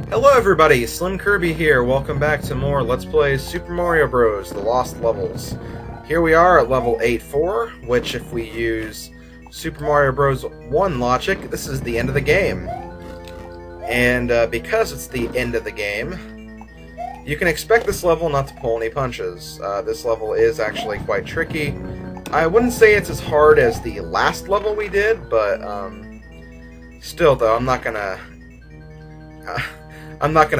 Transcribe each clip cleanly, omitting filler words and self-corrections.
Hello everybody, SlimKirby here. Welcome back to more Let's Play Super Mario Bros. The Lost Levels. Here we are at level 8-4, which if we use Super Mario Bros. 1 logic, this is the end of the game. And because it's the end of the game, you can expect this level not to pull any punches. This level is actually quite tricky. I wouldn't say it's as hard as the last level we did, but still though, I'm not gonna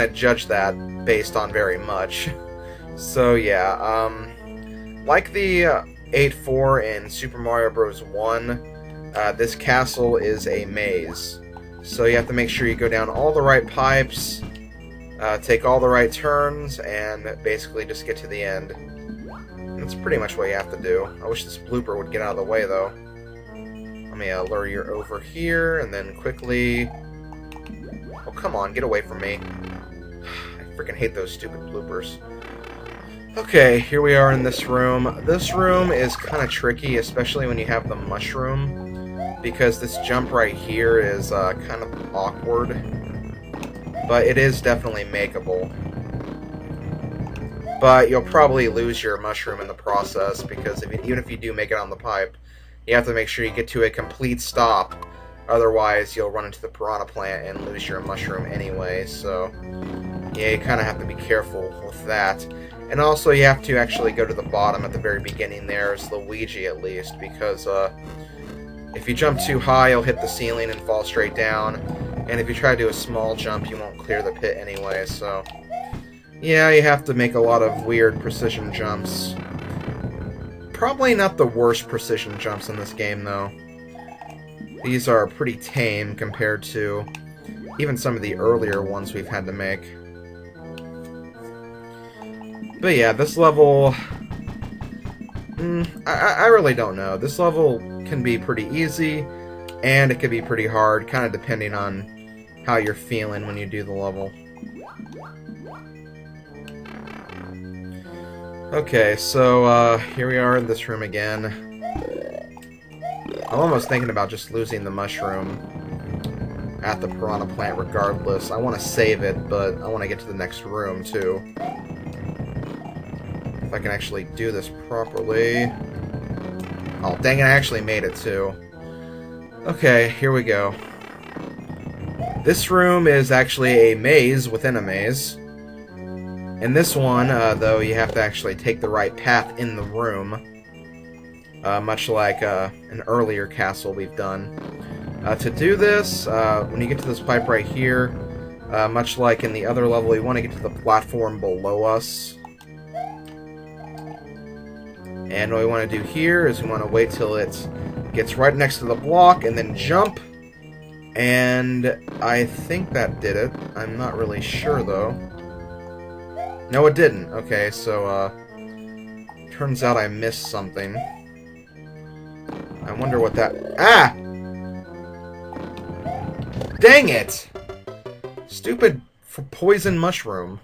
judge that based on very much. So yeah, like the 8-4 in Super Mario Bros. 1, this castle is a maze. So you have to make sure you go down all the right pipes, take all the right turns, and basically just get to the end. That's pretty much what you have to do. I wish this blooper would get out of the way, though. Let me lure you over here, and then quickly... Oh, come on, get away from me. I freaking hate those stupid bloopers. Okay, here we are in this room. This room is kind of tricky, especially when you have the mushroom, because this jump right here is kind of awkward. But it is definitely makeable. But you'll probably lose your mushroom in the process, because even if you do make it on the pipe, you have to make sure you get to a complete stop. Otherwise, you'll run into the piranha plant and lose your mushroom anyway, so yeah, you kind of have to be careful with that. And also, you have to actually go to the bottom at the very beginning there, as Luigi at least, because if you jump too high, you'll hit the ceiling and fall straight down, and if you try to do a small jump, you won't clear the pit anyway, so yeah, you have to make a lot of weird precision jumps. Probably not the worst precision jumps in this game, though. These are pretty tame compared to even some of the earlier ones we've had to make. But yeah, this level... I really don't know. This level can be pretty easy, and it can be pretty hard, kind of depending on how you're feeling when you do the level. Okay, so here we are in this room again. I'm almost thinking about just losing the mushroom at the piranha plant regardless. I want to save it, but I want to get to the next room too. If I can actually do this properly. Oh, dang it, I actually made it too. Okay, here we go. This room is actually a maze within a maze. In this one, though, you have to actually take the right path in the room, much like an earlier castle we've done. To do this, when you get to this pipe right here, much like in the other level, you want to get to the platform below us. And what we want to do here is we want to wait till it gets right next to the block, and then jump. And I think that did it. I'm not really sure, though. No, it didn't. Okay, so, turns out I missed something. I wonder what that... Ah! Dang it! Stupid poison mushroom.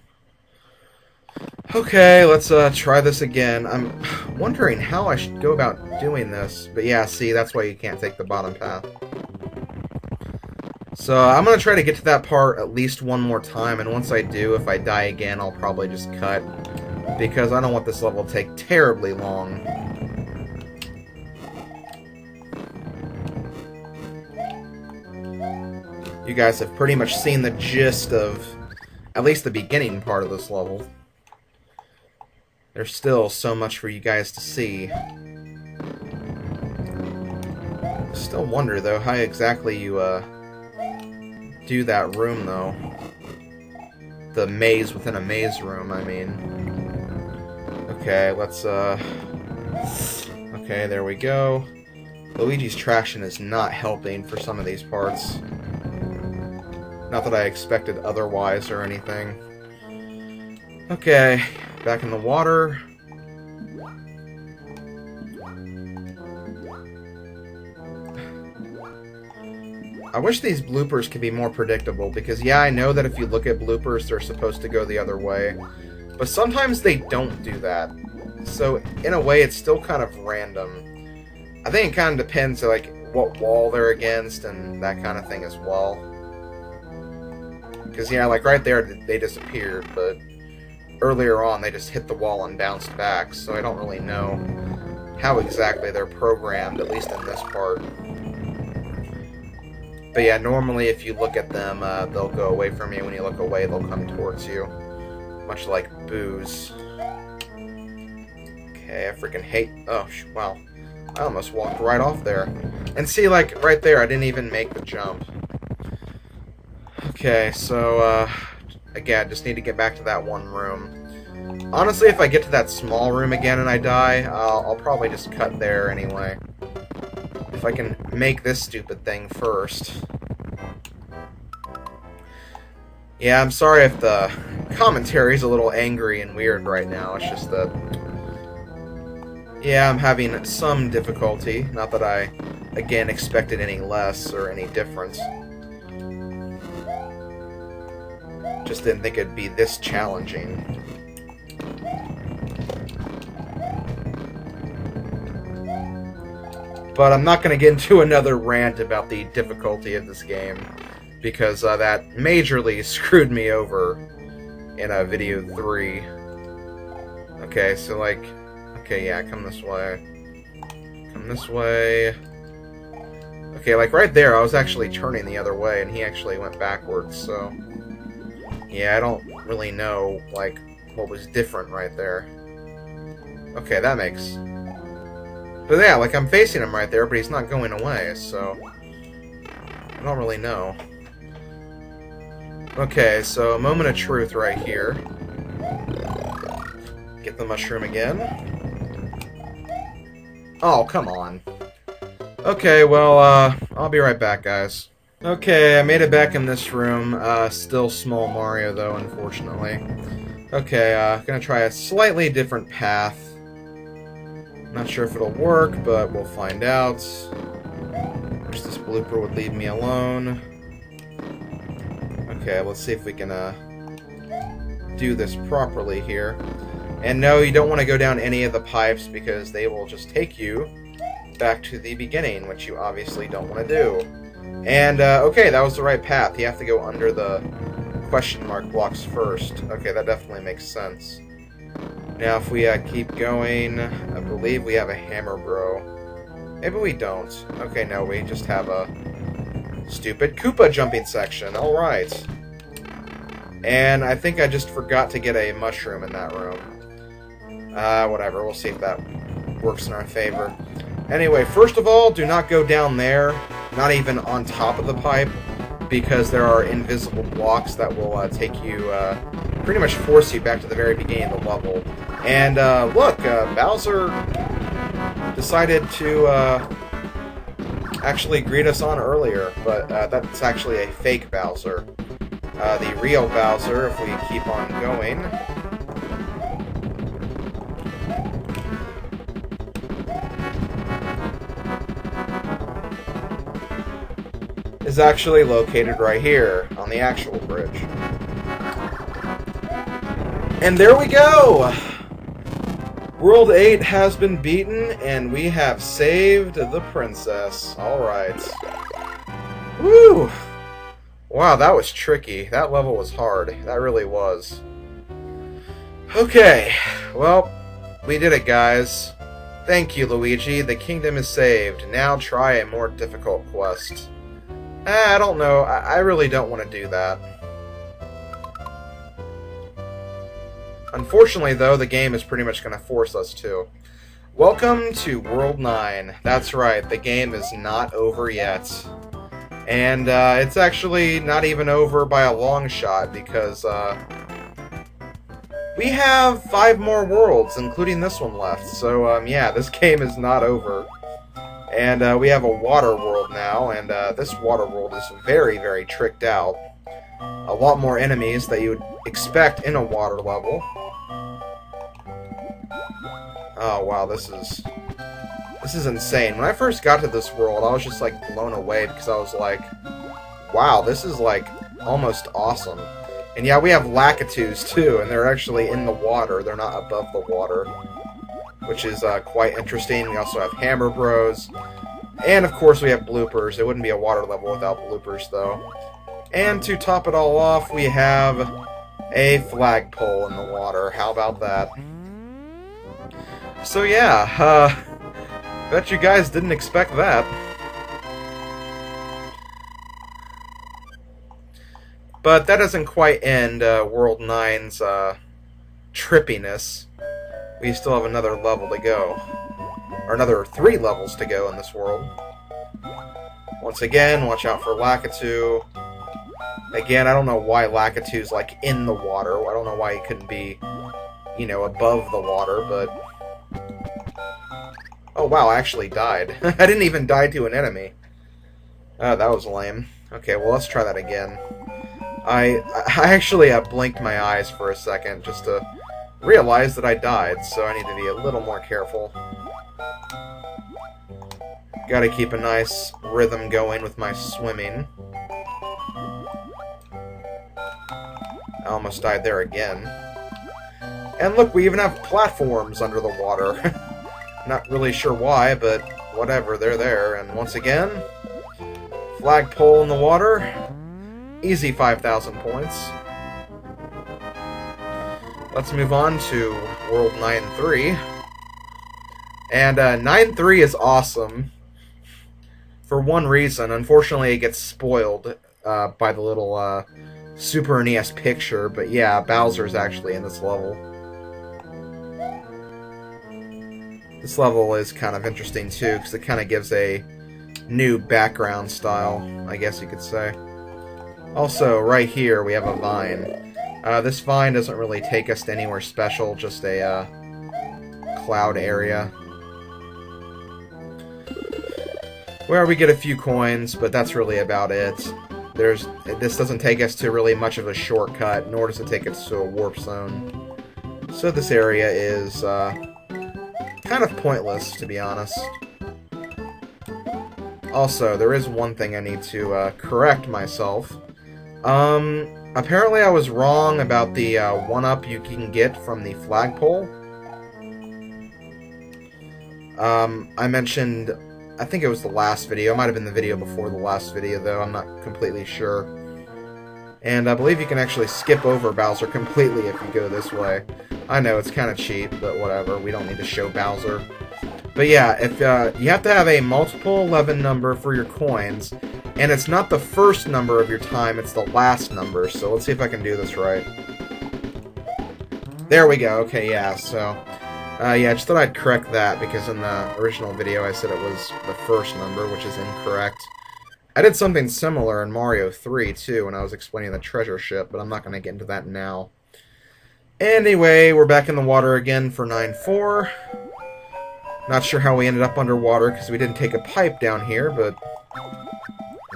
Okay, let's, try this again. I'm wondering how I should go about doing this. But yeah, see, that's why you can't take the bottom path. So, I'm gonna try to get to that part at least one more time, and once I do, if I die again, I'll probably just cut, because I don't want this level to take terribly long. You guys have pretty much seen the gist of at least the beginning part of this level. There's still so much for you guys to see. Still wonder, though, how exactly you, do that room, though. The maze within a maze room, I mean. Okay, let's, okay, there we go. Luigi's traction is not helping for some of these parts. Not that I expected otherwise or anything. Okay, back in the water. I wish these bloopers could be more predictable, because yeah, I know that if you look at bloopers, they're supposed to go the other way, but sometimes they don't do that. So, in a way, it's still kind of random. I think it kind of depends, like, what wall they're against and that kind of thing as well. Because, yeah, like right there, they disappeared, but earlier on, they just hit the wall and bounced back, so I don't really know how exactly they're programmed, at least in this part. But yeah, normally if you look at them, they'll go away from you. When you look away, they'll come towards you. Much like Boo's. Okay, I freaking hate... Oh, wow. I almost walked right off there. And see, like, right there, I didn't even make the jump. Okay, so, again, just need to get back to that one room. Honestly, if I get to that small room again and I die, I'll probably just cut there anyway. If I can make this stupid thing first. Yeah, I'm sorry if the commentary's a little angry and weird right now. It's just that... Yeah, I'm having some difficulty. Not that I, again, expected any less or any difference. Just didn't think it'd be this challenging. But I'm not going to get into another rant about the difficulty of this game, because that majorly screwed me over in video 3. Okay, so like... Okay, yeah, come this way. Come this way. Okay, like right there, I was actually turning the other way, and he actually went backwards, so... Yeah, I don't really know, like, what was different right there. Okay, that makes... But yeah, like, I'm facing him right there, but he's not going away, so... I don't really know. Okay, so a moment of truth right here. Get the mushroom again. Oh, come on. Okay, well, I'll be right back, guys. Okay, I made it back in this room. Still small Mario, though, unfortunately. Okay, gonna try a slightly different path. Not sure if it'll work, but we'll find out. Wish this blooper would leave me alone. Okay, let's see if we can, do this properly here. And no, you don't want to go down any of the pipes, because they will just take you back to the beginning, which you obviously don't want to do. And, okay, that was the right path. You have to go under the question mark blocks first. Okay, that definitely makes sense. Now, if we keep going, I believe we have a hammer bro. Maybe we don't. Okay, no, we just have a stupid Koopa jumping section. Alright. And I think I just forgot to get a mushroom in that room. Whatever, we'll see if that works in our favor. Anyway, first of all, do not go down there, not even on top of the pipe, because there are invisible blocks that will take you, pretty much force you back to the very beginning of the level. And, look, Bowser decided to, actually greet us on earlier, but that's actually a fake Bowser. The real Bowser, if we keep on going... is actually located right here on the actual bridge. And there we go! World 8 has been beaten, and we have saved the princess. Alright. Woo! Wow, that was tricky. That level was hard. That really was. Okay, well, we did it, guys. Thank you, Luigi. The kingdom is saved. Now try a more difficult quest. I don't know. I really don't want to do that. Unfortunately, though, the game is pretty much going to force us to. Welcome to World 9. That's right, the game is not over yet. And it's actually not even over by a long shot, because we have 5 more worlds, including this one left. So, yeah, this game is not over. And we have a water world now, and this water world is very, very tricked out. A lot more enemies that you would expect in a water level. Oh, wow, this is insane. When I first got to this world, I was just, like, blown away, because I was like, wow, this is, like, almost awesome. And yeah, we have Lakitus, too, and they're actually in the water. They're not above the water, which is quite interesting. We also have Hammer Bros. And, of course, we have bloopers. It wouldn't be a water level without bloopers, though. And to top it all off, we have a flagpole in the water. How about that? So yeah, bet you guys didn't expect that. But that doesn't quite end World 9's trippiness. We still have another level to go. Or another 3 levels to go in this world. Once again, watch out for Lakitu. Again, I don't know why Lakitu's like in the water. I don't know why he couldn't be, you know, above the water, but... Oh wow, I actually died. I didn't even die to an enemy. That was lame. Okay, well let's try that again. I actually blinked my eyes for a second just to realize that I died, so I need to be a little more careful. Gotta keep a nice rhythm going with my swimming. I almost died there again. And look, we even have platforms under the water. Not really sure why, but whatever, they're there. And once again, flagpole in the water. Easy 5,000 points. Let's move on to World 9-3. And 9-3 is awesome. For one reason. Unfortunately, it gets spoiled by the little Super NES picture. But yeah, Bowser's actually in this level. This level is kind of interesting too, because it kind of gives a new background style, I guess you could say. Also, right here we have a vine. This vine doesn't really take us to anywhere special, just a cloud area. Where we get a few coins, but that's really about it. This doesn't take us to really much of a shortcut, nor does it take us to a warp zone. So this area is kind of pointless, to be honest. Also, there is one thing I need to correct myself. Apparently I was wrong about the 1-up you can get from the flagpole. I mentioned, I think it was the last video, it might have been the video before the last video though, I'm not completely sure. And I believe you can actually skip over Bowser completely if you go this way. I know, it's kind of cheap, but whatever, we don't need to show Bowser. But yeah, if you have to have a multiple 11 number for your coins, and it's not the first number of your time, it's the last number, so let's see if I can do this right. There we go, okay, yeah, so... yeah, I just thought I'd correct that, because in the original video I said it was the first number, which is incorrect. I did something similar in Mario 3, too, when I was explaining the treasure ship, but I'm not going to get into that now. Anyway, we're back in the water again for 9-4. Not sure how we ended up underwater, because we didn't take a pipe down here, but...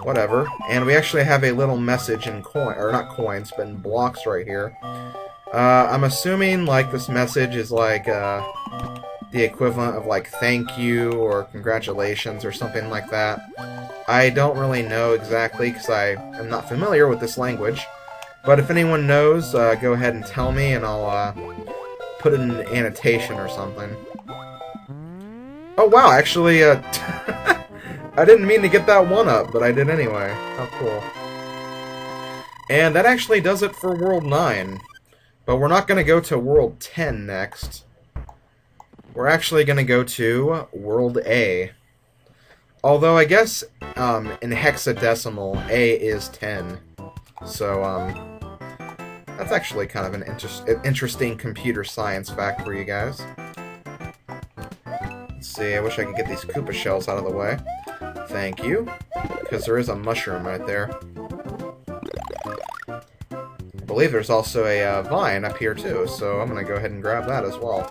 whatever. And we actually have a little message in or not coins, but in blocks right here. I'm assuming, like, this message is, like, the equivalent of, like, thank you or congratulations or something like that. I don't really know exactly, because I am not familiar with this language. But if anyone knows, go ahead and tell me, and I'll, put it in an annotation or something. Oh, wow, actually, I didn't mean to get that 1-up, but I did anyway. How cool. And that actually does it for World 9. But we're not going to go to World 10 next. We're actually going to go to World A. Although, I guess, in hexadecimal, A is 10. So, that's actually kind of an interesting computer science fact for you guys. Let's see, I wish I could get these Koopa shells out of the way. Thank you. Because there is a mushroom right there. I believe there's also a vine up here too, so I'm going to go ahead and grab that as well.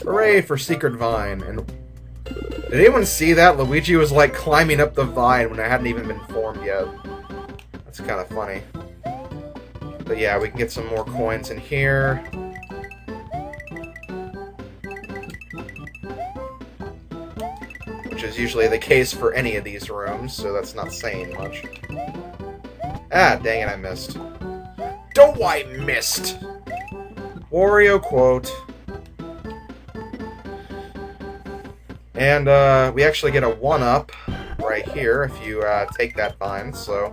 Hooray for Secret Vine! And did anyone see that? Luigi was like climbing up the vine when I hadn't even been formed yet. That's kind of funny. But yeah, we can get some more coins in here. Which is usually the case for any of these rooms, so that's not saying much. Ah, dang it, I missed. Don't I missed! Wario quote. And, we actually get a 1-up right here if you take that vine, so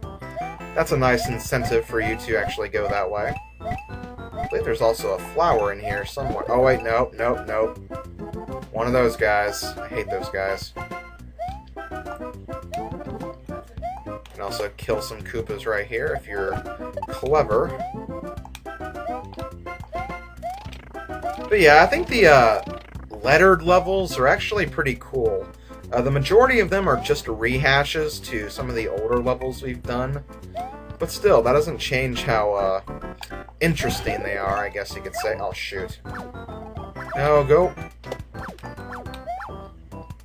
that's a nice incentive for you to actually go that way. I believe there's also a flower in here somewhere. Oh wait, nope. One of those guys. I hate those guys. You can also kill some Koopas right here if you're clever. But yeah, I think the lettered levels are actually pretty cool. The majority of them are just rehashes to some of the older levels we've done. But still, that doesn't change how interesting they are, I guess you could say. Oh, shoot. No, go.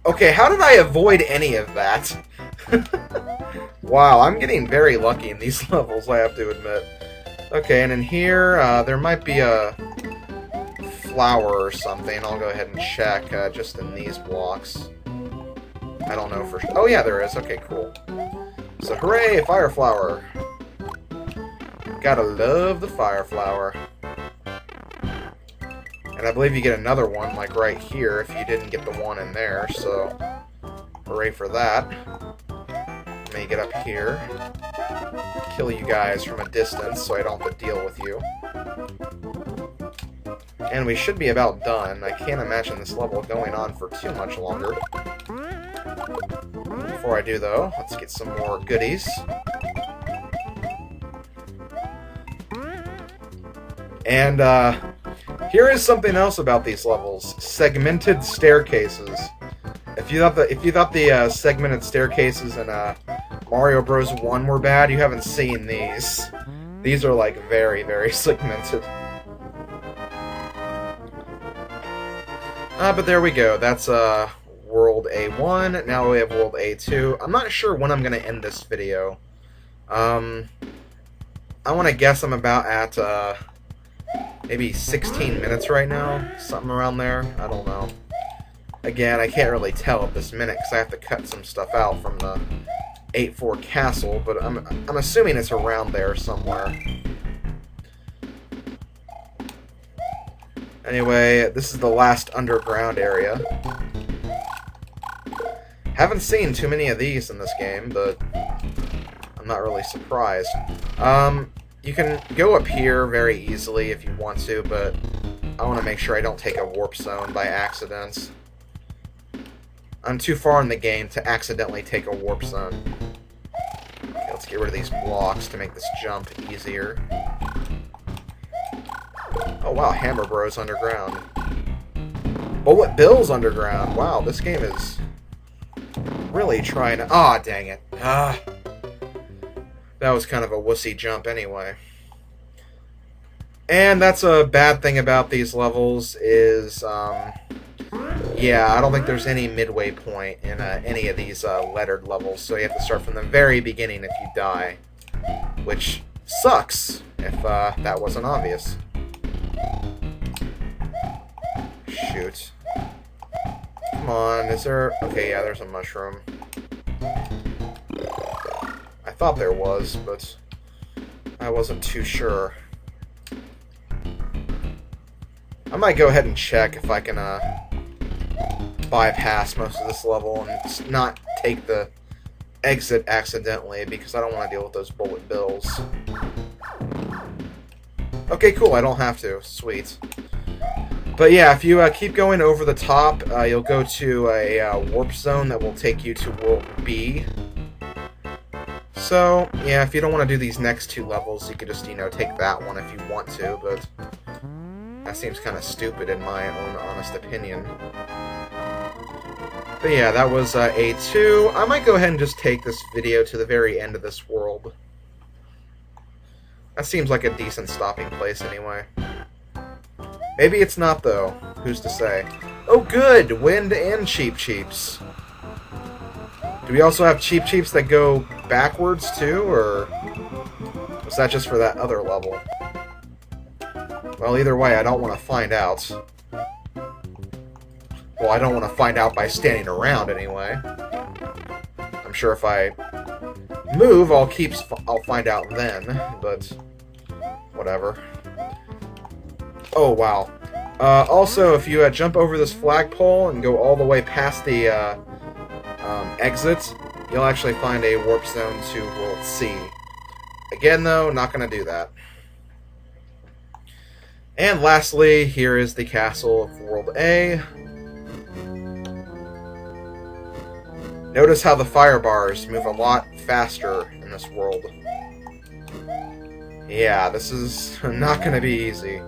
Okay, how did I avoid any of that? Wow, I'm getting very lucky in these levels, I have to admit. Okay, and in here, there might be a flower or something. I'll go ahead and check just in these blocks. I don't know for sure. Oh, yeah, there is. Okay, cool. So, hooray, fire flower. Gotta love the fire flower. And I believe you get another one, like right here, if you didn't get the one in there, so hooray for that. Let me get up here. Kill you guys from a distance so I don't have to deal with you. And we should be about done. I can't imagine this level going on for too much longer. Before I do, though, let's get some more goodies. And, here is something else about these levels. Segmented staircases. If you thought the segmented staircases in Mario Bros. 1 were bad, you haven't seen these. These are, like, very, very segmented. But there we go. That's, World A1. Now we have World A2. I'm not sure when I'm going to end this video. I want to guess I'm about at, maybe 16 minutes right now. Something around there. I don't know. Again, I can't really tell at this minute because I have to cut some stuff out from the 8-4 castle, but I'm assuming it's around there somewhere. Anyway, this is the last underground area. Haven't seen too many of these in this game, but I'm not really surprised. You can go up here very easily if you want to, but I want to make sure I don't take a warp zone by accident. I'm too far in the game to accidentally take a warp zone. Okay, let's get rid of these blocks to make this jump easier. Oh wow, Hammer Bros underground. Bullet Bill's underground. Wow, this game is really trying to... Aw, dang it. That was kind of a wussy jump anyway. And that's a bad thing about these levels is, yeah, I don't think there's any midway point in any of these lettered levels, so you have to start from the very beginning if you die. Which sucks, if that wasn't obvious. Shoot. Come on, is there... Okay, yeah, there's a mushroom. I thought there was, but I wasn't too sure. I might go ahead and check if I can bypass most of this level and not take the exit accidentally, because I don't want to deal with those bullet bills. Okay, cool, I don't have to. Sweet. But yeah, if you keep going over the top, you'll go to a warp zone that will take you to World B. So, yeah, if you don't want to do these next two levels, you could just, you know, take that one if you want to, but that seems kind of stupid in my own honest opinion. But yeah, that was A2. I might go ahead and just take this video to the very end of this world. That seems like a decent stopping place anyway. Maybe it's not, though. Who's to say? Oh, good! Wind and Cheep Cheeps. Do we also have Cheep Cheeps that go backwards, too, or was that just for that other level? Well, either way, I don't want to find out. Well, I don't want to find out by standing around, anyway. I'm sure if I move, I'll find out then, but whatever. Oh, wow. Also, if you jump over this flagpole and go all the way past the exit, you'll actually find a warp zone to World C. Again, though, not going to do that. And lastly, here is the castle of World A. Notice how the fire bars move a lot faster in this world. Yeah, this is not going to be easy.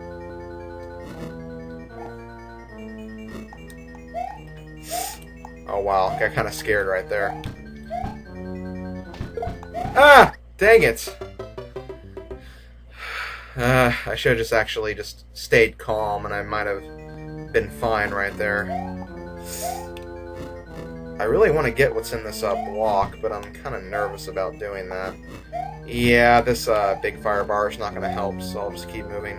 Oh wow, got kind of scared right there. Ah! Dang it! I should have just actually just stayed calm and I might have been fine right there. I really want to get what's in this block, but I'm kind of nervous about doing that. Yeah, this big fire bar is not going to help, so I'll just keep moving.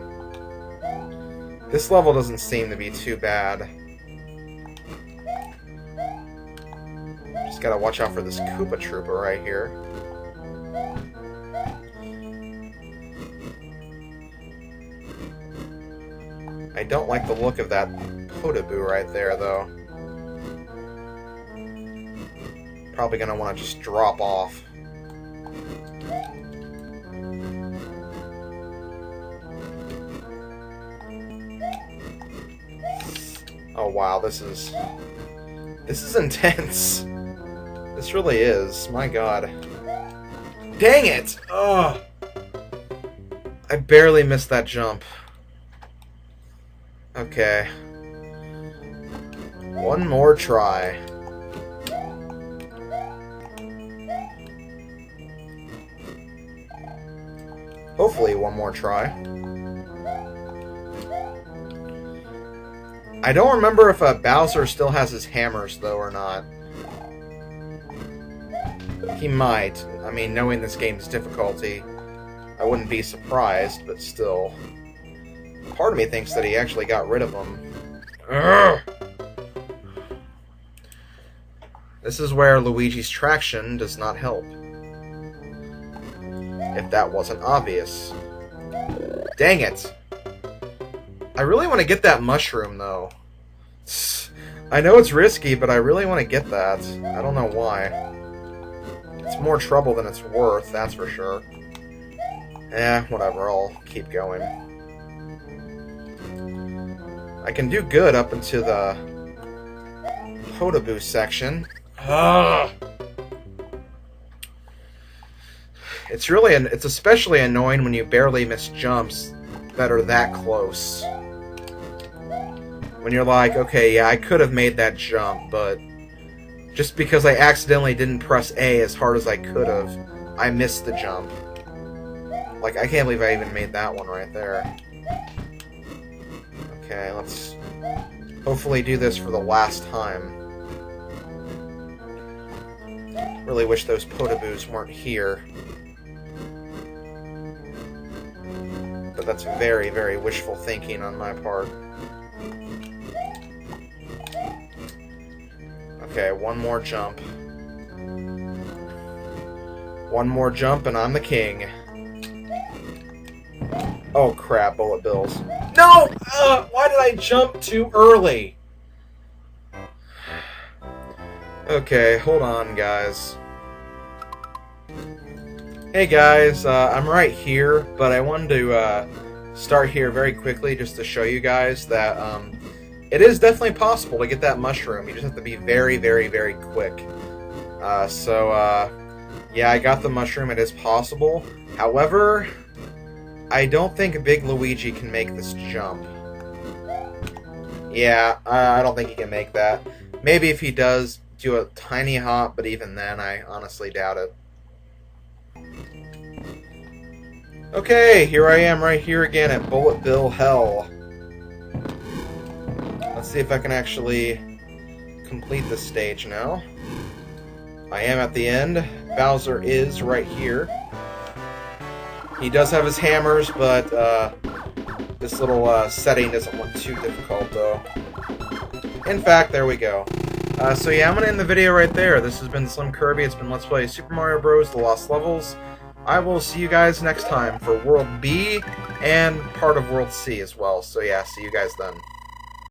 This level doesn't seem to be too bad. Just gotta watch out for this Koopa Troopa right here. I don't like the look of that Potaboo right there, though. Probably gonna want to just drop off. Oh wow, this is intense. This really is. My god. Dang it! Oh, I barely missed that jump. Okay. One more try. Hopefully one more try. I don't remember if Bowser still has his hammers, though, or not. He might. I mean, knowing this game's difficulty, I wouldn't be surprised, but still. Part of me thinks that he actually got rid of them. Urgh! This is where Luigi's traction does not help. If that wasn't obvious. Dang it! I really want to get that mushroom, though. I know it's risky, but I really want to get that. I don't know why. It's more trouble than it's worth, that's for sure. Eh, whatever, I'll keep going. I can do good up into the Potaboo section. Ugh. It's especially annoying when you barely miss jumps that are that close. When you're like, okay, yeah, I could have made that jump, but just because I accidentally didn't press A as hard as I could have, I missed the jump. Like, I can't believe I even made that one right there. Okay, let's hopefully do this for the last time. Really wish those Potaboos weren't here. But that's very, very wishful thinking on my part. Okay, one more jump. One more jump and I'm the king. Oh crap, bullet bills. No! Why did I jump too early? Okay, hold on, guys. Hey guys, I'm right here, but I wanted to start here very quickly just to show you guys that it is definitely possible to get that mushroom. You just have to be very, very, very quick. Yeah, I got the mushroom. It is possible. However, I don't think Big Luigi can make this jump. Yeah, I don't think he can make that. Maybe if he does do a tiny hop, but even then, I honestly doubt it. Okay, here I am right here again at Bullet Bill Hell. Let's see if I can actually complete this stage now. I am at the end. Bowser is right here. He does have his hammers, but this little setting doesn't look too difficult, though. In fact, there we go. So yeah, I'm going to end the video right there. This has been SlimKirby. It's been Let's Play Super Mario Bros. The Lost Levels. I will see you guys next time for World B and part of World C as well. So yeah, see you guys then.